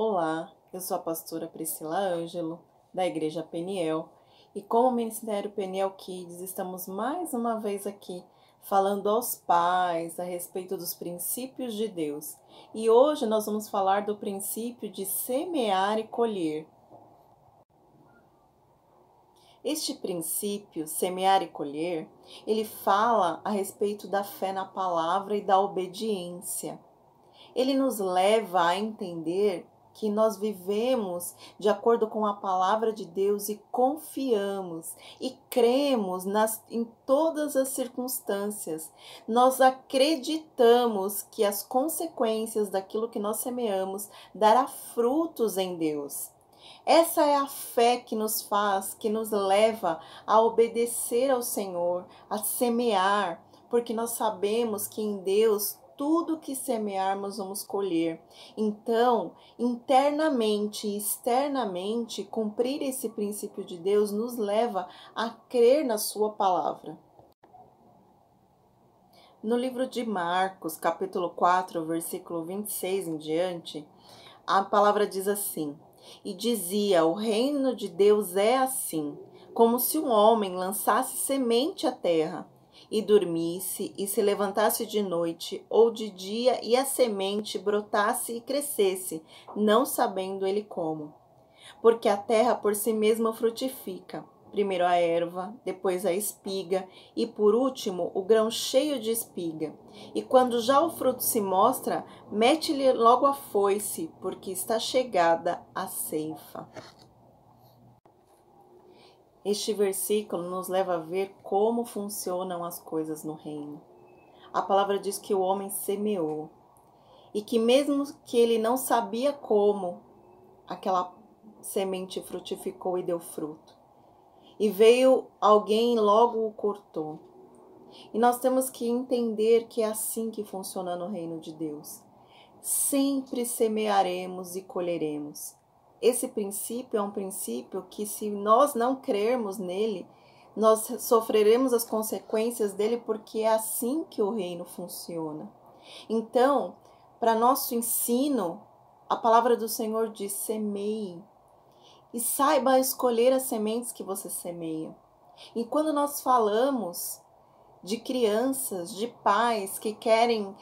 Olá, eu sou a pastora Priscila Ângelo, da Igreja Peniel, e como Ministério Peniel Kids, estamos mais uma vez aqui falando aos pais a respeito dos princípios de Deus. E hoje nós vamos falar do princípio de semear e colher. Este princípio, semear e colher, ele fala a respeito da fé na palavra e da obediência. Ele nos leva a entender que nós vivemos de acordo com a palavra de Deus e confiamos e cremos em todas as circunstâncias. Nós acreditamos que as consequências daquilo que nós semeamos dará frutos em Deus. Essa é a fé que nos faz, que nos leva a obedecer ao Senhor, a semear, porque nós sabemos que em Deus tudo que semearmos vamos colher. Então, internamente e externamente, cumprir esse princípio de Deus nos leva a crer na sua palavra. No livro de Marcos, capítulo 4, versículo 26 em diante, a palavra diz assim: E dizia, o reino de Deus é assim, como se um homem lançasse semente à terra, e dormisse, e se levantasse de noite ou de dia, e a semente brotasse e crescesse, não sabendo ele como. Porque a terra por si mesma frutifica, primeiro a erva, depois a espiga, e por último o grão cheio de espiga. E quando já o fruto se mostra, mete-lhe logo a foice, porque está chegada a ceifa. Este versículo nos leva a ver como funcionam as coisas no reino. A palavra diz que o homem semeou e que mesmo que ele não sabia como, aquela semente frutificou e deu fruto. E veio alguém e logo o cortou. E nós temos que entender que é assim que funciona no reino de Deus. Sempre semearemos e colheremos. Esse princípio é um princípio que, se nós não crermos nele, nós sofreremos as consequências dele, porque é assim que o reino funciona. Então, para nosso ensino, a palavra do Senhor diz: semeie e saiba escolher as sementes que você semeia. E quando nós falamos de crianças, de pais que querem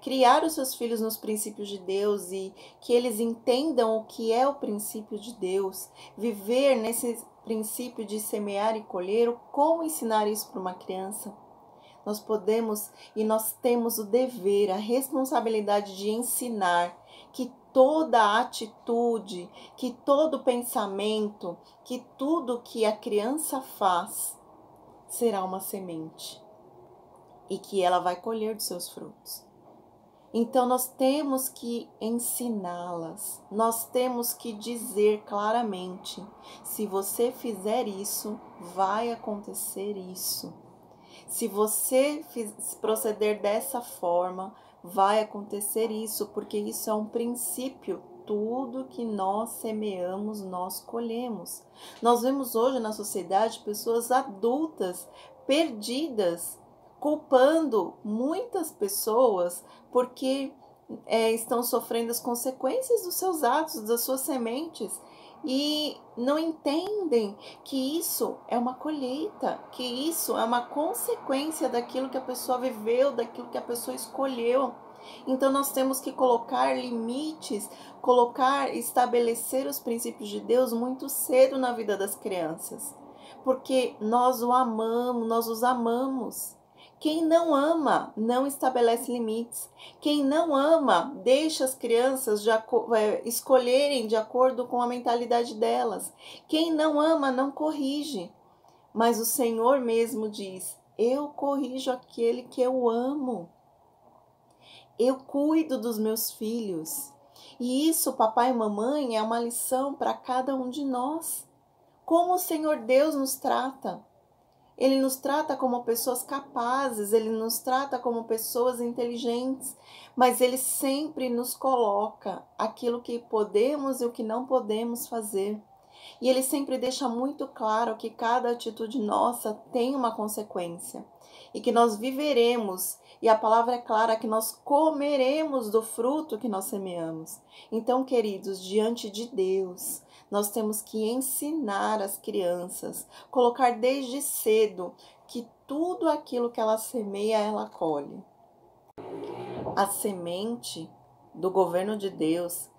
criar os seus filhos nos princípios de Deus e que eles entendam o que é o princípio de Deus, viver nesse princípio de semear e colher, como ensinar isso para uma criança? Nós podemos e nós temos o dever, a responsabilidade de ensinar que toda atitude, que todo pensamento, que tudo que a criança faz será uma semente e que ela vai colher dos seus frutos. Então nós temos que ensiná-las, nós temos que dizer claramente: se você fizer isso, vai acontecer isso. Se você proceder dessa forma, vai acontecer isso, porque isso é um princípio. Tudo que nós semeamos, nós colhemos. Nós vemos hoje na sociedade pessoas adultas, perdidas, culpando muitas pessoas porque estão sofrendo as consequências dos seus atos, das suas sementes, e não entendem que isso é uma colheita, que isso é uma consequência daquilo que a pessoa viveu, daquilo que a pessoa escolheu. Então nós temos que colocar limites, estabelecer os princípios de Deus muito cedo na vida das crianças, porque nós os amamos. Quem não ama não estabelece limites. Quem não ama deixa as crianças escolherem de acordo com a mentalidade delas. Quem não ama não corrige. Mas o Senhor mesmo diz: eu corrijo aquele que eu amo. Eu cuido dos meus filhos. E isso, papai e mamãe, é uma lição para cada um de nós. Como o Senhor Deus nos trata. Ele nos trata como pessoas capazes, ele nos trata como pessoas inteligentes, mas ele sempre nos coloca aquilo que podemos e o que não podemos fazer. E ele sempre deixa muito claro que cada atitude nossa tem uma consequência. e que nós viveremos. E a palavra é clara que nós comeremos do fruto que nós semeamos. Então, queridos, diante de Deus, nós temos que ensinar as crianças, colocar desde cedo que tudo aquilo que ela semeia, ela colhe. A semente do governo de Deus,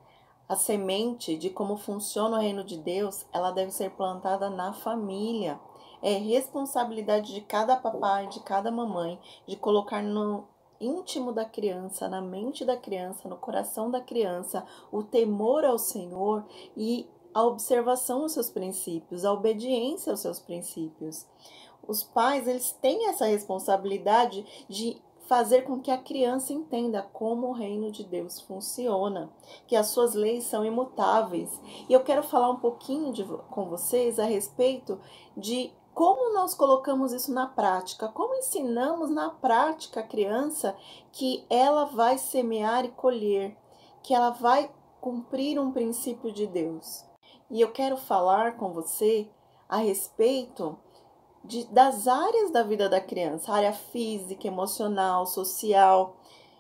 a semente de como funciona o reino de Deus, ela deve ser plantada na família. É responsabilidade de cada papai, de cada mamãe, de colocar no íntimo da criança, na mente da criança, no coração da criança, o temor ao Senhor e a observação aos seus princípios, a obediência aos seus princípios. Os pais, eles têm essa responsabilidade de fazer com que a criança entenda como o reino de Deus funciona, que as suas leis são imutáveis. E eu quero falar um pouquinho com vocês a respeito de como nós colocamos isso na prática, como ensinamos na prática a criança que ela vai semear e colher, que ela vai cumprir um princípio de Deus. E eu quero falar com você a respeito das áreas da vida da criança, área física, emocional, social,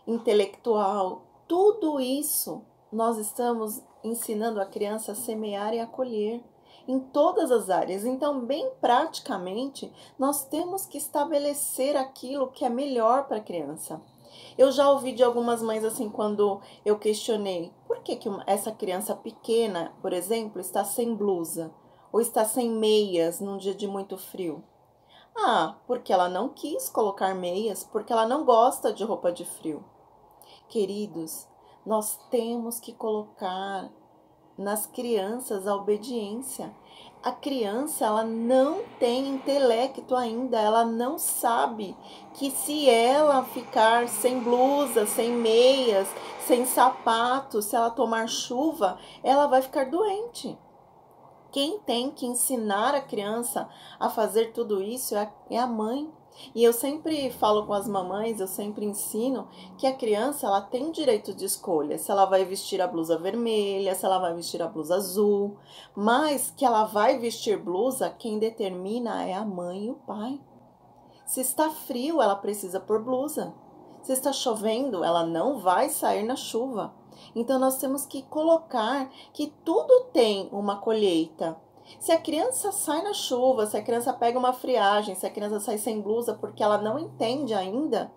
intelectual, tudo isso nós estamos ensinando a criança a semear e a colher em todas as áreas. Então, bem praticamente, nós temos que estabelecer aquilo que é melhor para a criança. Eu já ouvi de algumas mães assim, quando eu questionei, por que essa criança pequena, por exemplo, está sem blusa ou está sem meias num dia de muito frio? Ah, porque ela não quis colocar meias, porque ela não gosta de roupa de frio. Queridos, nós temos que colocar nas crianças a obediência. A criança, ela não tem intelecto ainda, ela não sabe que se ela ficar sem blusa, sem meias, sem sapato, se ela tomar chuva, ela vai ficar doente. Quem tem que ensinar a criança a fazer tudo isso é a mãe. E eu sempre falo com as mamães, eu sempre ensino que a criança ela tem direito de escolha. Se ela vai vestir a blusa vermelha, se ela vai vestir a blusa azul. Mas que ela vai vestir blusa, quem determina é a mãe e o pai. Se está frio, ela precisa pôr blusa. Se está chovendo, ela não vai sair na chuva. Então, nós temos que colocar que tudo tem uma colheita. Se a criança sai na chuva, se a criança pega uma friagem, se a criança sai sem blusa porque ela não entende ainda,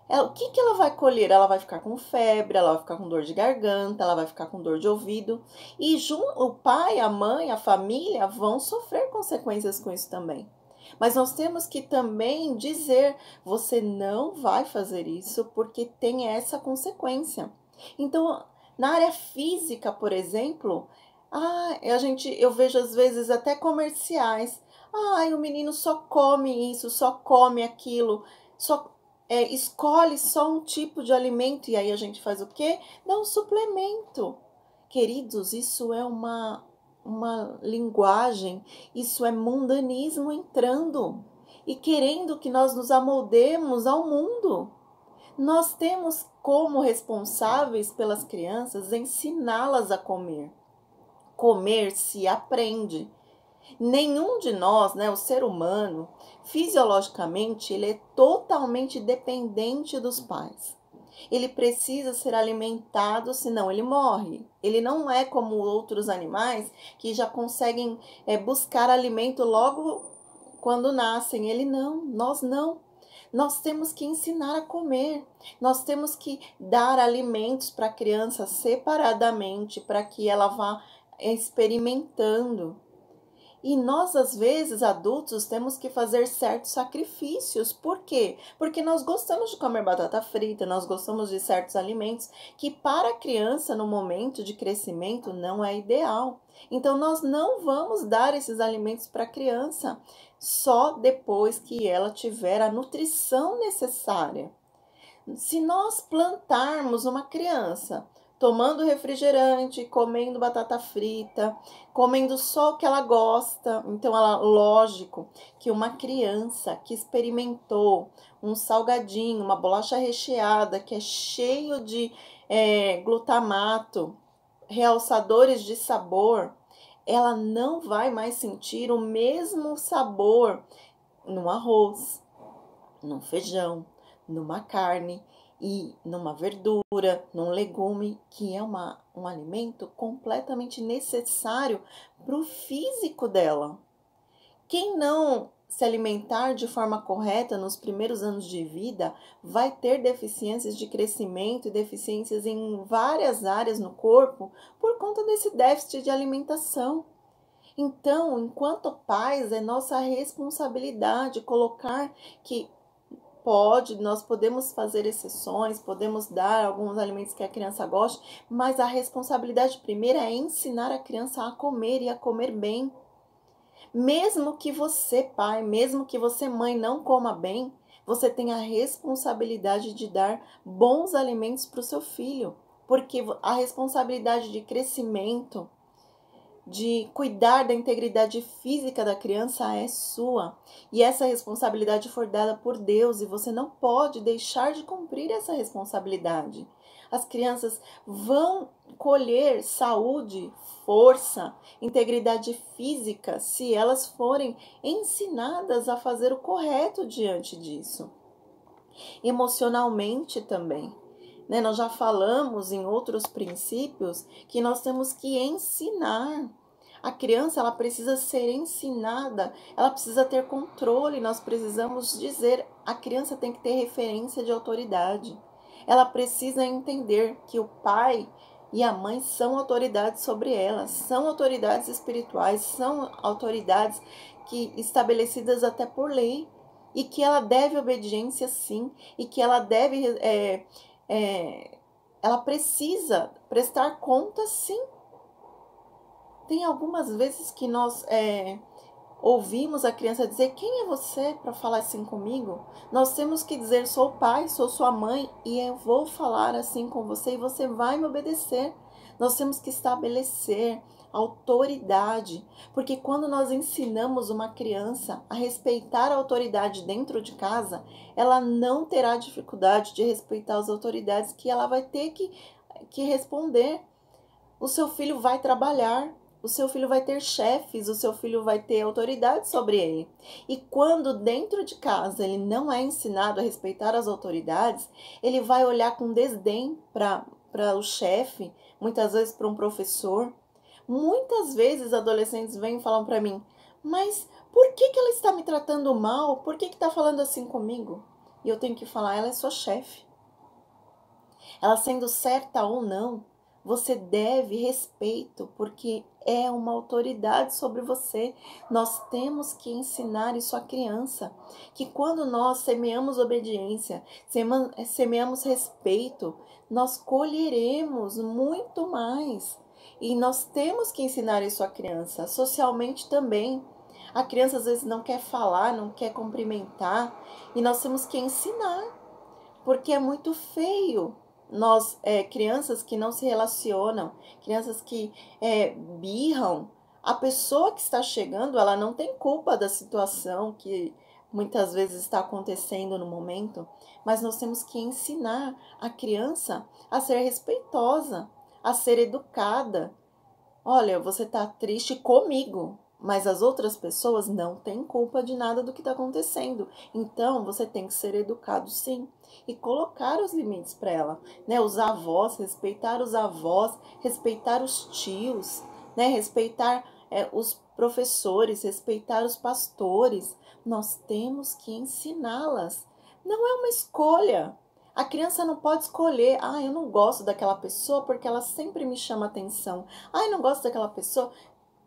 o que ela vai colher? Ela vai ficar com febre, ela vai ficar com dor de garganta, ela vai ficar com dor de ouvido. E o pai, a mãe, a família vão sofrer consequências com isso também. Mas nós temos que também dizer, você não vai fazer isso porque tem essa consequência. Então, na área física, por exemplo, eu vejo às vezes até comerciais. O menino só come isso, só come aquilo, escolhe só um tipo de alimento. E aí a gente faz o quê? Dá um suplemento. Queridos, isso é uma linguagem, isso é mundanismo entrando e querendo que nós nos amoldemos ao mundo. Nós temos como responsáveis pelas crianças ensiná-las a comer. Comer se aprende. Nenhum de nós, o ser humano, fisiologicamente, ele é totalmente dependente dos pais. Ele precisa ser alimentado, senão ele morre. Ele não é como outros animais que já conseguem buscar alimento logo quando nascem. Ele não, nós não. Nós temos que ensinar a comer. Nós temos que dar alimentos para a criança separadamente, para que ela vá experimentando. E nós, às vezes, adultos, temos que fazer certos sacrifícios. Por quê? Porque nós gostamos de comer batata frita, nós gostamos de certos alimentos que para a criança, no momento de crescimento, não é ideal. Então, nós não vamos dar esses alimentos para a criança só depois que ela tiver a nutrição necessária. Se nós plantarmos uma criança tomando refrigerante, comendo batata frita, comendo só o que ela gosta, então lógico que uma criança que experimentou um salgadinho, uma bolacha recheada que é cheio de glutamato, realçadores de sabor, ela não vai mais sentir o mesmo sabor no arroz. num feijão, numa carne e numa verdura, num legume, que é um alimento completamente necessário para o físico dela. Quem não se alimentar de forma correta nos primeiros anos de vida vai ter deficiências de crescimento e deficiências em várias áreas no corpo por conta desse déficit de alimentação. Então, enquanto pais, é nossa responsabilidade colocar que nós podemos fazer exceções, podemos dar alguns alimentos que a criança goste, mas a responsabilidade primeira é ensinar a criança a comer e a comer bem. Mesmo que você, pai, mesmo que você, mãe, não coma bem, você tem a responsabilidade de dar bons alimentos para o seu filho, porque a responsabilidade de crescimento, de cuidar da integridade física da criança é sua. E essa responsabilidade foi dada por Deus e você não pode deixar de cumprir essa responsabilidade. As crianças vão colher saúde, força, integridade física se elas forem ensinadas a fazer o correto diante disso. Emocionalmente também. Nós já falamos em outros princípios que nós temos que ensinar. A criança, ela precisa ser ensinada, ela precisa ter controle, nós precisamos dizer, a criança tem que ter referência de autoridade. Ela precisa entender que o pai e a mãe são autoridades sobre ela, são autoridades espirituais, são autoridades estabelecidas até por lei, e que ela deve obediência sim, e que ela deve... ela precisa prestar conta sim. Tem algumas vezes que nós ouvimos a criança dizer: quem é você para falar assim comigo? Nós temos que dizer: sou o pai, sou sua mãe e eu vou falar assim com você e você vai me obedecer. Nós temos que estabelecer autoridade, porque quando nós ensinamos uma criança a respeitar a autoridade dentro de casa, ela não terá dificuldade de respeitar as autoridades que ela vai ter que responder. O seu filho vai trabalhar, o seu filho vai ter chefes, o seu filho vai ter autoridade sobre ele. E quando dentro de casa ele não é ensinado a respeitar as autoridades, ele vai olhar com desdém para o chefe, muitas vezes para um professor. Muitas vezes adolescentes vêm e falam para mim: mas por que ela está me tratando mal? Por que está falando assim comigo? E eu tenho que falar: ela é sua chefe. Ela sendo certa ou não, você deve respeito, porque é uma autoridade sobre você. Nós temos que ensinar isso à criança, que quando nós semeamos obediência, semeamos respeito, nós colheremos muito mais. E nós temos que ensinar isso à criança, socialmente também. A criança às vezes não quer falar, não quer cumprimentar, e nós temos que ensinar, porque é muito feio nós, crianças que não se relacionam, crianças que birram. A pessoa que está chegando, ela não tem culpa da situação que muitas vezes está acontecendo no momento, mas nós temos que ensinar a criança a ser respeitosa, a ser educada. Olha, você está triste comigo, mas as outras pessoas não têm culpa de nada do que está acontecendo. Então, você tem que ser educado sim e colocar os limites para ela, né? Os avós, respeitar os avós, respeitar os tios, né? Respeitar os professores, respeitar os pastores. Nós temos que ensiná-las. Não é uma escolha. A criança não pode escolher: ah, eu não gosto daquela pessoa porque ela sempre me chama atenção. Ah, eu não gosto daquela pessoa.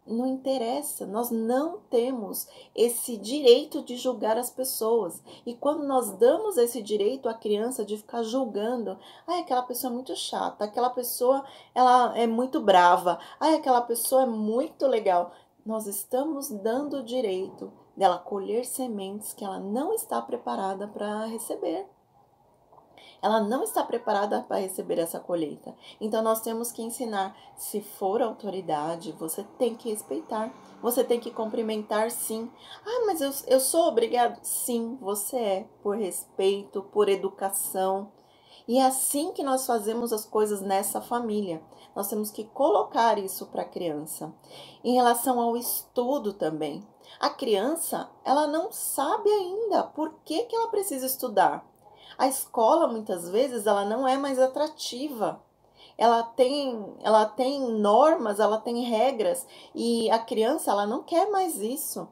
Não interessa, nós não temos esse direito de julgar as pessoas. E quando nós damos esse direito à criança de ficar julgando: ah, aquela pessoa é muito chata, aquela pessoa ela é muito brava, ah, aquela pessoa é muito legal, nós estamos dando o direito dela colher sementes que ela não está preparada para receber. Ela não está preparada para receber essa colheita. Então, nós temos que ensinar: se for autoridade, você tem que respeitar. Você tem que cumprimentar, sim. Ah, mas eu sou obrigado? Sim, você é. Por respeito, por educação. E é assim que nós fazemos as coisas nessa família. Nós temos que colocar isso para a criança. Em relação ao estudo também. A criança, ela não sabe ainda por que ela precisa estudar. A escola, muitas vezes, ela não é mais atrativa. Ela tem normas, ela tem regras e a criança, ela não quer mais isso.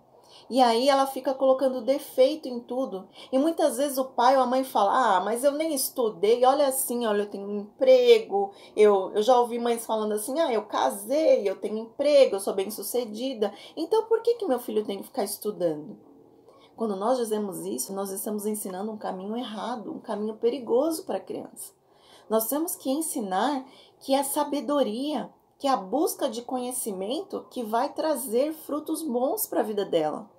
E aí ela fica colocando defeito em tudo. E muitas vezes o pai ou a mãe fala: "Ah, mas eu nem estudei. Olha assim, olha, eu tenho um emprego". Eu já ouvi mães falando assim: "Ah, eu casei, eu tenho emprego, eu sou bem-sucedida. Então por que meu filho tem que ficar estudando?". Quando nós dizemos isso, nós estamos ensinando um caminho errado, um caminho perigoso para a criança. Nós temos que ensinar que é sabedoria, que é a busca de conhecimento que vai trazer frutos bons para a vida dela.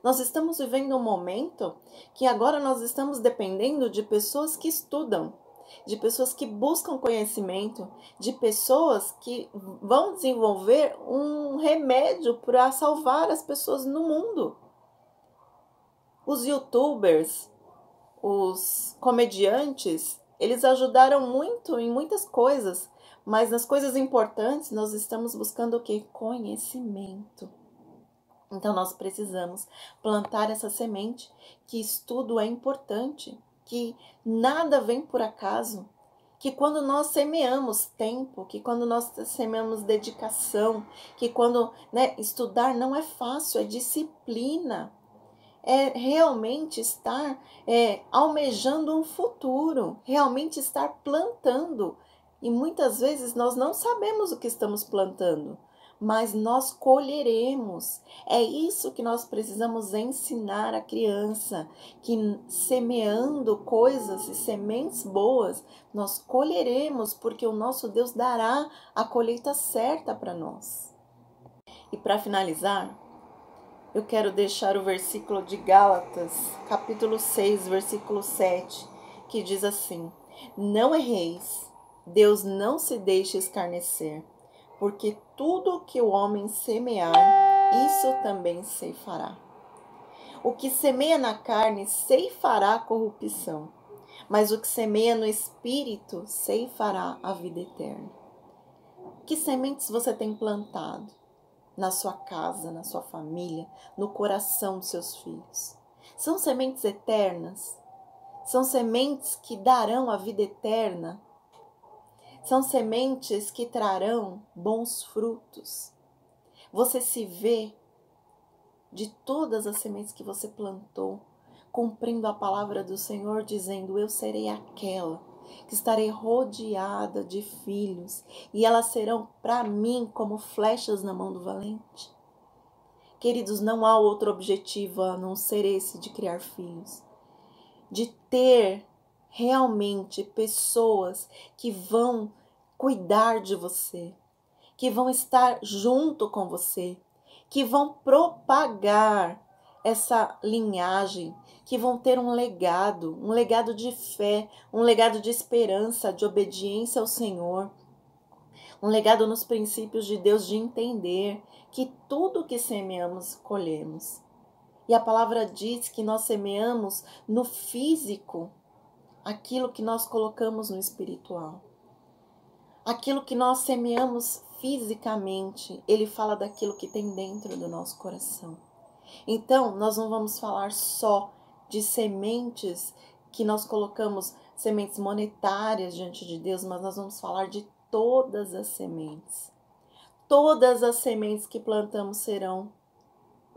Nós estamos vivendo um momento que agora nós estamos dependendo de pessoas que estudam, de pessoas que buscam conhecimento, de pessoas que vão desenvolver um remédio para salvar as pessoas no mundo. Os YouTubers, os comediantes, eles ajudaram muito em muitas coisas, mas nas coisas importantes nós estamos buscando o quê? Conhecimento. Então nós precisamos plantar essa semente, que estudo é importante, que nada vem por acaso, que quando nós semeamos tempo, que quando nós semeamos dedicação, que quando, estudar não é fácil, é disciplina. É realmente estar almejando um futuro, realmente estar plantando. E muitas vezes nós não sabemos o que estamos plantando, mas nós colheremos. É isso que nós precisamos ensinar a criança, que semeando coisas e sementes boas, nós colheremos, porque o nosso Deus dará a colheita certa para nós. E para finalizar, eu quero deixar o versículo de Gálatas, capítulo 6, versículo 7, que diz assim: "Não erreis, Deus não se deixe escarnecer, porque tudo o que o homem semear, isso também ceifará. O que semeia na carne ceifará corrupção, mas o que semeia no espírito ceifará a vida eterna." Que sementes você tem plantado na sua casa, na sua família, no coração dos seus filhos? São sementes eternas? São sementes que darão a vida eterna? São sementes que trarão bons frutos? Você se vê de todas as sementes que você plantou, cumprindo a palavra do Senhor, dizendo: "Eu serei aquela que estarei rodeada de filhos, e elas serão para mim como flechas na mão do valente"? Queridos, não há outro objetivo a não ser esse de criar filhos, de ter realmente pessoas que vão cuidar de você, que vão estar junto com você, que vão propagar essa linhagem, que vão ter um legado de fé, um legado de esperança, de obediência ao Senhor, um legado nos princípios de Deus, de entender que tudo que semeamos, colhemos. E a palavra diz que nós semeamos no físico aquilo que nós colocamos no espiritual. Aquilo que nós semeamos fisicamente, ele fala daquilo que tem dentro do nosso coração. Então, nós não vamos falar só de sementes que nós colocamos, sementes monetárias diante de Deus, mas nós vamos falar de todas as sementes. Todas as sementes que plantamos serão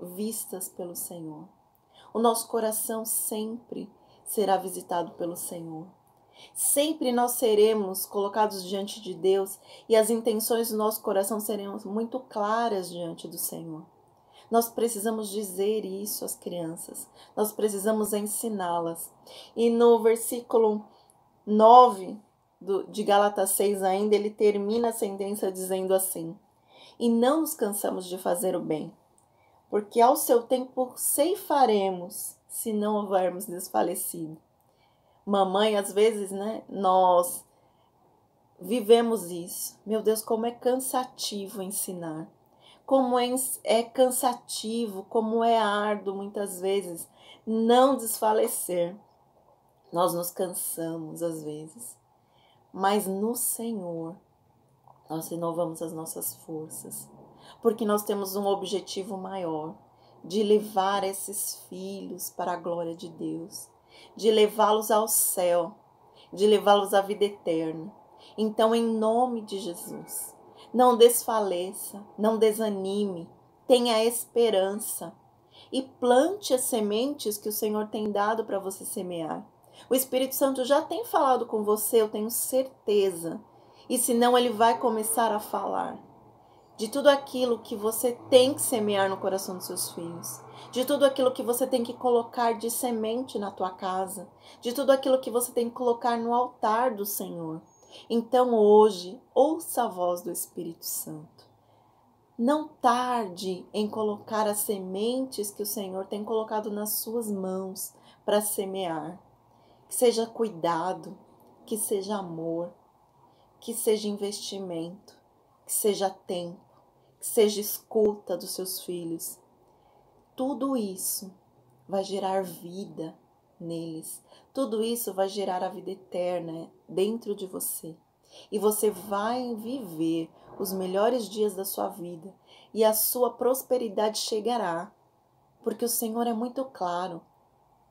vistas pelo Senhor. O nosso coração sempre será visitado pelo Senhor. Sempre nós seremos colocados diante de Deus e as intenções do nosso coração serão muito claras diante do Senhor. Nós precisamos dizer isso às crianças, nós precisamos ensiná-las. E no versículo 9 de Gálatas 6 ainda, ele termina a sentença dizendo assim: "E não nos cansamos de fazer o bem, porque ao seu tempo ceifaremos, se não houvermos desfalecido." Mamãe, às vezes, nós vivemos isso. Meu Deus, como é cansativo ensinar. Como é cansativo, como é árduo, muitas vezes, não desfalecer. Nós nos cansamos, às vezes. Mas no Senhor, nós renovamos as nossas forças. Porque nós temos um objetivo maior, de levar esses filhos para a glória de Deus, de levá-los ao céu, de levá-los à vida eterna. Então, em nome de Jesus, não desfaleça, não desanime, tenha esperança e plante as sementes que o Senhor tem dado para você semear. O Espírito Santo já tem falado com você, eu tenho certeza. E se não, ele vai começar a falar de tudo aquilo que você tem que semear no coração dos seus filhos, de tudo aquilo que você tem que colocar de semente na tua casa, de tudo aquilo que você tem que colocar no altar do Senhor. Então hoje, ouça a voz do Espírito Santo. Não tarde em colocar as sementes que o Senhor tem colocado nas suas mãos para semear. Que seja cuidado, que seja amor, que seja investimento, que seja tempo, que seja escuta dos seus filhos. Tudo isso vai gerar vida neles. Tudo isso vai gerar a vida eterna dentro de você. E você vai viver os melhores dias da sua vida. E a sua prosperidade chegará. Porque o Senhor é muito claro.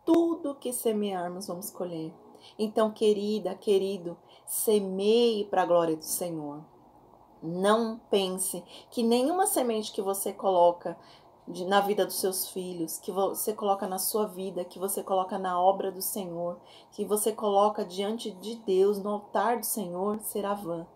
Tudo que semearmos vamos colher. Então, querida, querido, semeie para a glória do Senhor. Não pense que nenhuma semente que você coloca na vida dos seus filhos, que você coloca na sua vida, que você coloca na obra do Senhor, que você coloca diante de Deus, no altar do Senhor, será vã.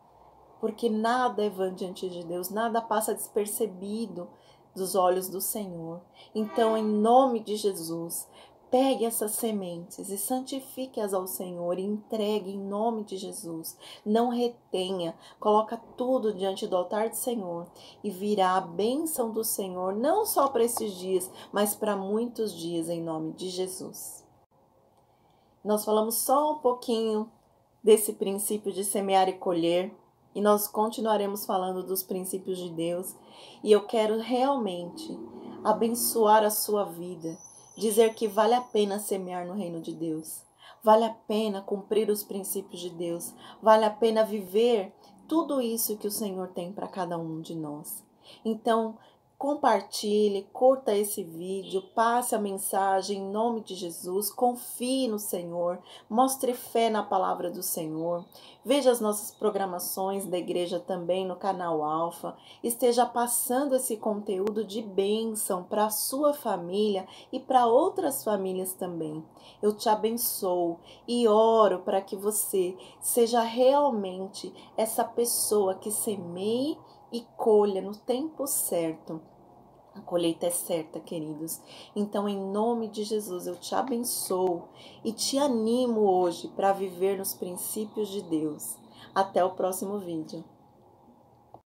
Porque nada é vã diante de Deus, nada passa despercebido dos olhos do Senhor. Então, em nome de Jesus, pegue essas sementes e santifique-as ao Senhor e entregue em nome de Jesus. Não retenha, coloca tudo diante do altar do Senhor e virá a bênção do Senhor, não só para esses dias, mas para muitos dias em nome de Jesus. Nós falamos só um pouquinho desse princípio de semear e colher e nós continuaremos falando dos princípios de Deus e eu quero realmente abençoar a sua vida. Dizer que vale a pena semear no reino de Deus. Vale a pena cumprir os princípios de Deus. Vale a pena viver tudo isso que o Senhor tem para cada um de nós. Então, compartilhe, curta esse vídeo, passe a mensagem em nome de Jesus, confie no Senhor, mostre fé na palavra do Senhor, veja as nossas programações da igreja também no canal Alfa, esteja passando esse conteúdo de bênção para a sua família e para outras famílias também. Eu te abençoo e oro para que você seja realmente essa pessoa que semeie e colha no tempo certo. A colheita é certa, queridos. Então, em nome de Jesus, eu te abençoo e te animo hoje para viver nos princípios de Deus. Até o próximo vídeo.